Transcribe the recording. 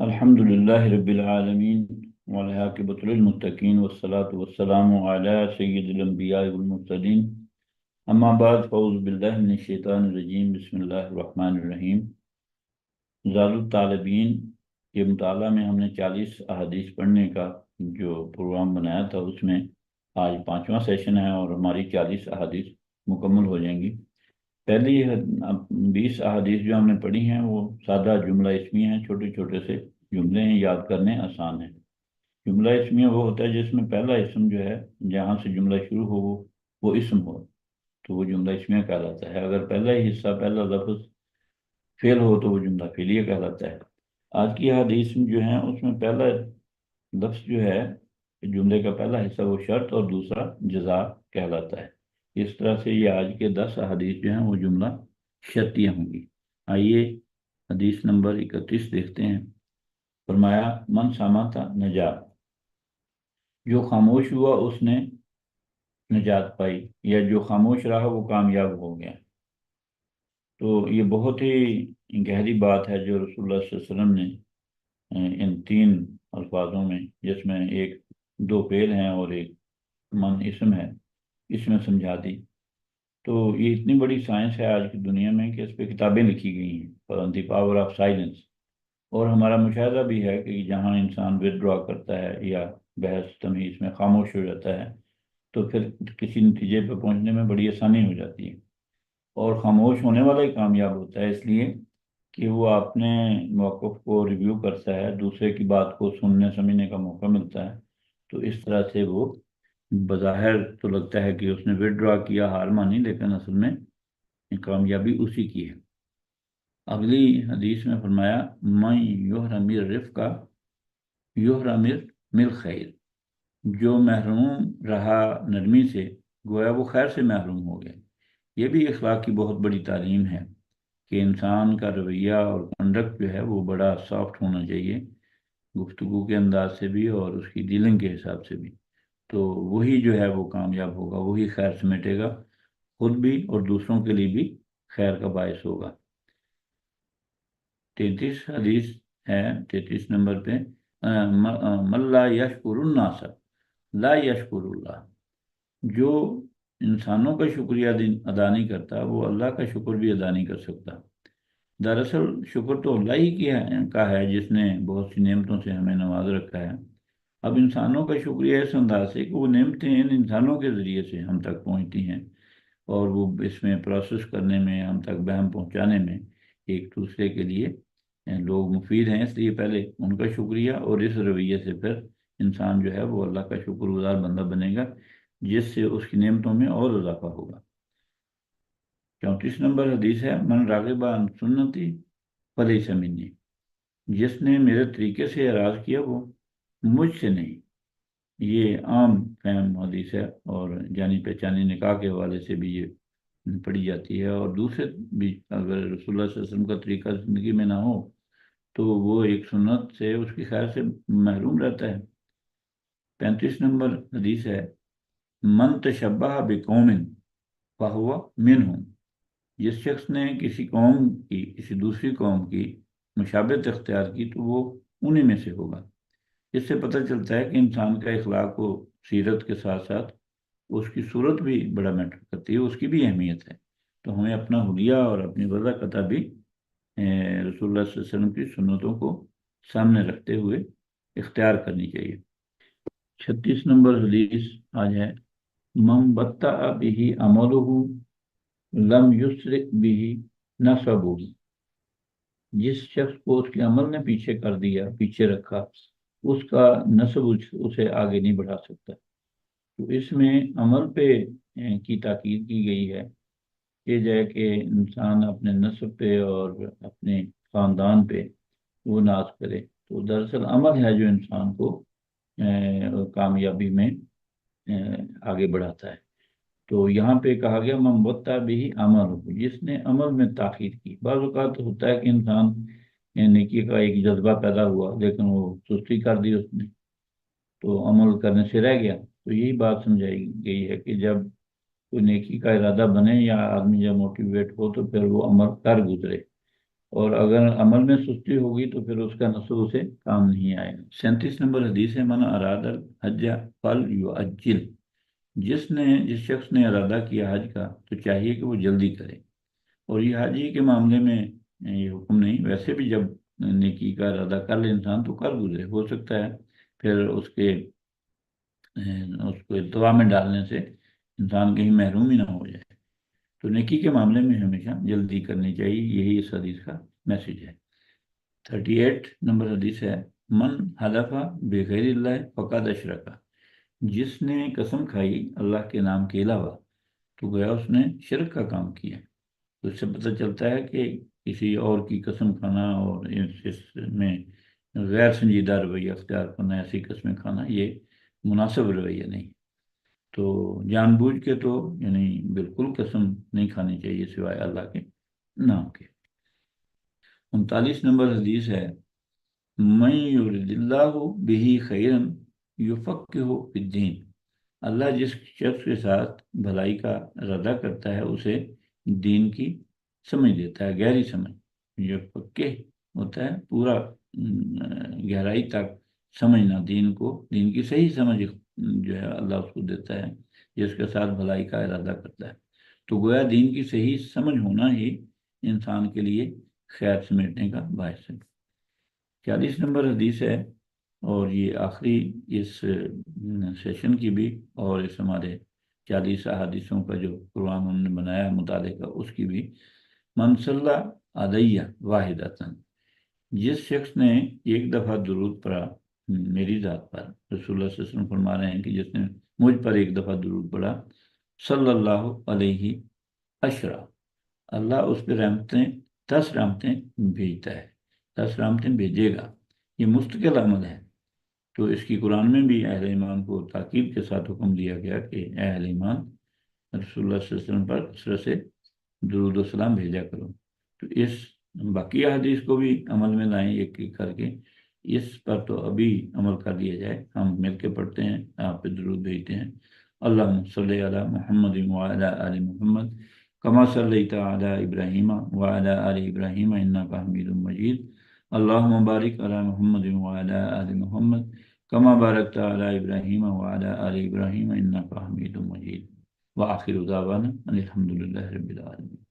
الحمد لله رب العالمين والعاقبة للمتقين والصلاة والسلام على سيد الأنبياء والمرسلين أما بعد فأعوذ بالله من الشيطان الرجيم بسم الله الرحمن الرحيم زاد الطالبین کے مطالعہ میں ہم نے 40 احادیث پڑھنے کا جو پروگرام بنایا تھا اس میں آج 5واں سیشن ہے اور ہماری 40 احادیث مکمل ہو جائیں گی۔ پہلی 20 احادیث جو ہم نے پڑھی ہیں وہ سادہ جملہ اسمیہ ہیں، چھوٹے چھوٹے سے جملے ہیں، یاد کرنے آسان ہیں۔ جملہ اسمیہ وہ ہوتا ہے جس میں پہلا اسم جو ہے جہاں سے جملہ شروع ہو وہ اسم ہو تو وہ جملہ اسمیہ کہلاتا ہے۔ اگر پہلا ہی حصہ پہلا لفظ فعل ہو تو وہ جملہ فعلیہ کہلاتا ہے۔ آج کی حدیث جو ہیں اس میں پہلا لفظ جو ہے جملے کا پہلا حصہ وہ شرط اور دوسرا جزا کہلاتا ہے۔ اس طرح سے یہ آج کے 10 حدیث جو ہیں وہ جملہ شرطیہ ہوں گی۔ آئیے حدیث نمبر 31 دیکھتے ہیں۔ فرمایا من سامتا نجا، جو خاموش ہوا اس نے نجات پائی، یا جو خاموش رہا وہ کامیاب ہو گیا۔ تو یہ بہت ہی گہری بات ہے جو رسول اللہ صلی اللہ علیہ وسلم نے ان 3 الفاظوں میں، جس میں ایک 2 فعل ہیں اور ایک من اسم ہے، اس میں سمجھا دی۔ تو یہ اتنی بڑی سائنس ہے آج کی دنیا میں کہ اس پہ کتابیں لکھی گئی ہیں، دی پاور آف سائلنس۔ اور ہمارا مشاہدہ بھی ہے کہ جہاں انسان ودرا کرتا ہے یا بحث تمیز میں خاموش ہو جاتا ہے تو پھر کسی نتیجے پہ پہنچنے میں بڑی آسانی ہو جاتی ہے، اور خاموش ہونے والا ہی کامیاب ہوتا ہے، اس لیے کہ وہ اپنے موقف کو ریویو کرتا ہے، دوسرے کی بات کو سننے سمجھنے کا موقع ملتا ہے۔ تو اس طرح سے وہ بظاہر تو لگتا ہے کہ اس نے ودرا کیا، ہار مانی، لیکن اصل میں کامیابی اسی کی ہے۔ اگلی حدیث میں فرمایا من یحرم الرفق یحرم من الخیر، جو محروم رہا نرمی سے گویا وہ خیر سے محروم ہو گیا۔ یہ بھی اخلاق کی بہت بڑی تعلیم ہے کہ انسان کا رویہ اور کنڈکٹ جو ہے وہ بڑا سافٹ ہونا چاہیے، گفتگو کے انداز سے بھی اور اس کی ڈیلنگ کے حساب سے بھی۔ تو وہی جو ہے وہ کامیاب ہوگا، وہی خیر سمیٹے گا، خود بھی اور دوسروں کے لیے بھی خیر کا باعث ہوگا۔ 33 حدیث ہے، 33 نمبر پہ من لا یشکر الناس لا یشکر اللہ، جو انسانوں کا شکریہ ادا نہیں کرتا وہ اللہ کا شکر بھی ادا نہیں کر سکتا۔ دراصل شکر تو اللہ ہی کا ہے جس نے بہت سی نعمتوں سے ہمیں نواز رکھا ہے۔ اب انسانوں کا شکریہ اس انداز سے کہ وہ نعمتیں ان انسانوں کے ذریعے سے ہم تک پہنچتی ہیں، اور وہ اس میں پروسیس کرنے میں، ہم تک بہم پہنچانے میں ایک دوسرے کے لیے لوگ مفید ہیں، اس لیے پہلے ان کا شکریہ، اور اس رویے سے پھر انسان جو ہے وہ اللہ کا شکر گزار بندہ بنے گا، جس سے اس کی نعمتوں میں اور اضافہ ہوگا۔ 34 نمبر حدیث ہے من راغب عن سنتی فلیس منی، جس نے میرے طریقے سے اعراض کیا وہ مجھ سے نہیں۔ یہ عام فہم حدیث ہے، اور جانی پہچانی نکاح کے حوالے سے بھی یہ پڑھی جاتی ہے، اور دوسرے بھی اگر رسول اللہ صلی اللہ علیہ وسلم کا طریقہ زندگی میں نہ ہو تو وہ ایک سنت سے اس کی خیر سے محروم رہتا ہے۔ 35 نمبر حدیث ہے من تشبہ بقوم فہو منہم، جس شخص نے کسی قوم کی، کسی دوسری قوم کی مشابہت اختیار کی تو وہ انہی میں سے ہوگا۔ اس سے پتہ چلتا ہے کہ انسان کا اخلاق و سیرت کے ساتھ ساتھ اس کی صورت بھی بڑا میٹر کرتی ہے، اس کی بھی اہمیت ہے۔ تو ہمیں اپنا حلیہ اور اپنی وضع قطع بھی رسول اللہ صلی اللہ علیہ وسلم کی سنتوں کو سامنے رکھتے ہوئے اختیار کرنی چاہیے۔ 36 نمبر حدیث آج ہے من بطأ به عمله لم یسرع به نسبه، جس شخص کو اس کے عمل نے پیچھے کر دیا، پیچھے رکھا، اس کا نسب اسے آگے نہیں بڑھا سکتا۔ تو اس میں عمل پہ کی تاکید کی گئی ہے کہ جائے کہ انسان اپنے نسب پہ اور اپنے خاندان پہ وہ ناز کرے، تو دراصل عمل ہے جو انسان کو کامیابی میں آگے بڑھاتا ہے۔ تو یہاں پہ کہا گیا من بطأ به عمله، جس نے عمل میں تاخیر کی۔ بعض اوقات ہوتا ہے کہ انسان نیکی کا ایک جذبہ پیدا ہوا لیکن وہ سستی کر دی اس نے، تو عمل کرنے سے رہ گیا۔ تو یہی بات سمجھائی گئی ہے کہ جب کوئی نیکی کا ارادہ بنے یا آدمی جب موٹیویٹ ہو تو پھر وہ عمل کر گزرے۔ اور اگر عمل میں سستی ہوگی تو پھر اس کا نسل اسے کام نہیں آئے گا۔ 37 نمبر حدیث ہے، من اراد الحج فلیعجل، جس شخص نے ارادہ کیا حج کا تو چاہیے کہ وہ جلدی کرے۔ اور یہ حاجی کے معاملے میں یہ حکم نہیں، ویسے بھی جب نیکی کا ارادہ کر لے انسان تو کر گزرے، ہو سکتا ہے پھر اس کو التوا میں ڈالنے سے انسان کہیں محروم ہی نہ ہو جائے۔ تو نیکی کے معاملے میں ہمیشہ جلدی کرنی چاہیے، یہی اس حدیث کا میسج ہے۔ 38 نمبر حدیث ہے، من حلف بغیر اللہ فقد اشرکا، جس نے قسم کھائی اللہ کے نام کے علاوہ تو گویا اس نے شرک کا کام کیا۔ تو اس سے پتہ چلتا ہے کہ کسی اور کی قسم کھانا اور اس میں غیر سنجیدہ رویہ اختیار کرنا، ایسی قسمیں کھانا، یہ مناسب رویہ نہیں۔ تو جان بوجھ کے تو یعنی بالکل قسم نہیں کھانی چاہیے سوائے اللہ کے نام کے۔ 39 نمبر حدیث ہے، من یرد اللہ بہ خیرا یفقہہ فی الدین، اللہ جس شخص کے ساتھ بھلائی کا ارادہ کرتا ہے اسے دین کی سمجھ دیتا ہے، گہری سمجھ۔ یہ فقہ ہوتا ہے پورا گہرائی تک سمجھنا دین کو، دین کی صحیح سمجھ جو ہے اللہ اس کو دیتا ہے جس کے ساتھ بھلائی کا ارادہ کرتا ہے۔ تو گویا دین کی صحیح سمجھ ہونا ہی انسان کے لیے خیر سمیٹنے کا باعث ہے۔ 40 نمبر حدیث ہے، اور یہ آخری اس سیشن کی بھی اور اس ہمارے 40 احادیثوں کا جو پروگرام ہم نے بنایا ہے مطالعے کا، اس کی بھی، من صلی علیہ واحدۃ، جس شخص نے ایک دفعہ درود پڑھا میری ذات پر، رسول اللہ صلی اللہ علیہ وسلم فرما رہے ہیں کہ جس نے مجھ پر ایک دفعہ درود پڑھا، صلی اللہ علیہ عشرہ، اللہ اس پہ رحمتیں 10 رحمتیں بھیجتا ہے، 10 رحمتیں بھیجے گا۔ یہ مستقل عمل ہے۔ تو اس کی قرآن میں بھی اہل ایمان کو تاکید کے ساتھ حکم دیا گیا کہ اے اہل ایمان رسول اللہ صلی اللہ علیہ وسلم پر کثرت سے درود و سلام بھیجا کرو۔ تو اس باقی حدیث کو بھی عمل میں لائیں ایک ایک کر کے، اس پر تو ابھی عمل کر لیا جائے، ہم مل کے پڑھتے ہیں، آپ پہ درود بھیجتے ہیں۔ اللہم صلی علی محمد وعلی آل محمد کما صلیت علی ابراہیم وعلی آل ابراہیم انک حمید مجید، اللہم بارک علی محمد وعلی آل محمد کما بارکت علی ابراہیم وعلی آل ابراہیم انک حمید مجید، وآخر دعوانا الحمد للہ رب العالمین۔